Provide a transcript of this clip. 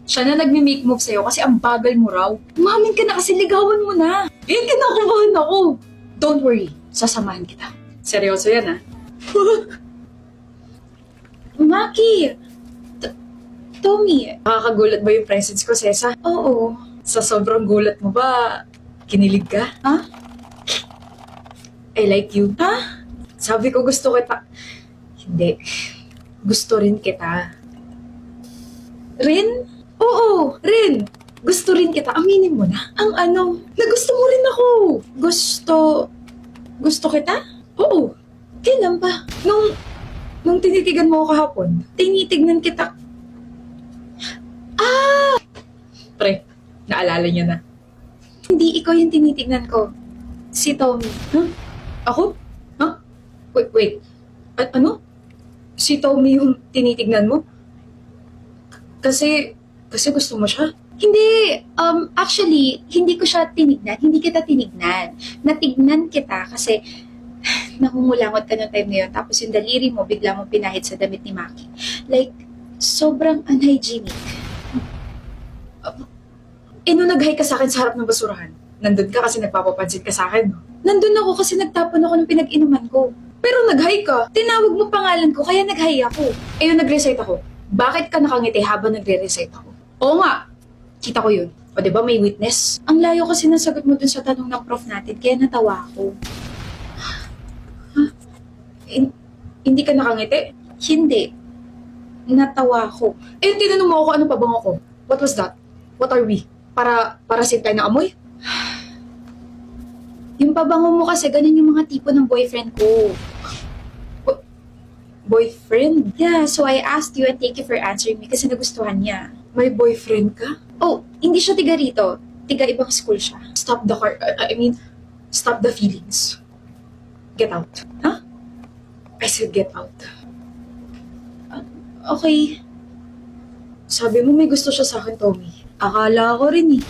Siya na nagme-make move sa'yo kasi ang bagal mo raw. Umamin ka na kasi ligawan mo na. Kinakabahan ako. Don't worry, sasamahan kita. Seryoso yan, ha? Maki! Tommy! Nakakagulat ba yung presence ko, Sesa? Oo. Sa sobrang gulat mo ba, kinilig ka? Ha? I like you. Ha? Sabi ko gusto kita. Hindi. Gusto rin kita. Rin? Oo, Rin. Gusto rin kita. Aminin mo na. Ang ano, na gusto mo rin ako. Gusto kita? Oo. Kailan ba? Nung tinitigan mo ako kahapon, tinitignan kita. Pre, naalala niya na. Hindi ikaw yung tinitignan ko. Si Tommy. Huh? Ako? Huh? Wait. Ano? Si Tommy yung tinitignan mo? Kasi gusto mo siya? Hindi. Actually, hindi ko siya tinignan. Hindi kita tinignan. Natignan kita kasi nangungulangot ka ng time na yun. Tapos yung daliri mo, bigla mo pinahid sa damit ni Maki. Like, sobrang unhygienic. Nung nag-hi ka sa akin sa harap ng basurahan, nandun ka kasi nagpapapansin ka sa akin. No? Nandun ako kasi nagtapon ako ng pinag-inuman ko. Pero nag-hi ka. Tinawag mo pangalan ko, kaya nag-hi ako. Ayun, nag-recite ako. Bakit ka nakangiti habang nagre-recite ako? Oo nga. Kita ko yun. O diba may witness? Ang layo kasi ng sagot mo dun sa tanong ng prof natin, kaya natawa ako. Hindi ka nakangiti? Hindi. Natawa ako. Tinanong mo ako ano pabango ko. What was that? What are we? Para sintay na amoy? Yung pabango mo kasi, ganun yung mga tipo ng boyfriend ko. Boyfriend? Yeah, so I asked you and thank you for answering me kasi nagustuhan niya. May boyfriend ka? Oh, hindi siya tiga rito. Tiga ibang school siya. Stop the car. Stop the feelings. Get out. Huh? I said get out. Okay. Sabi mo may gusto siya sa akin, Tommy. Akala ko rin eh.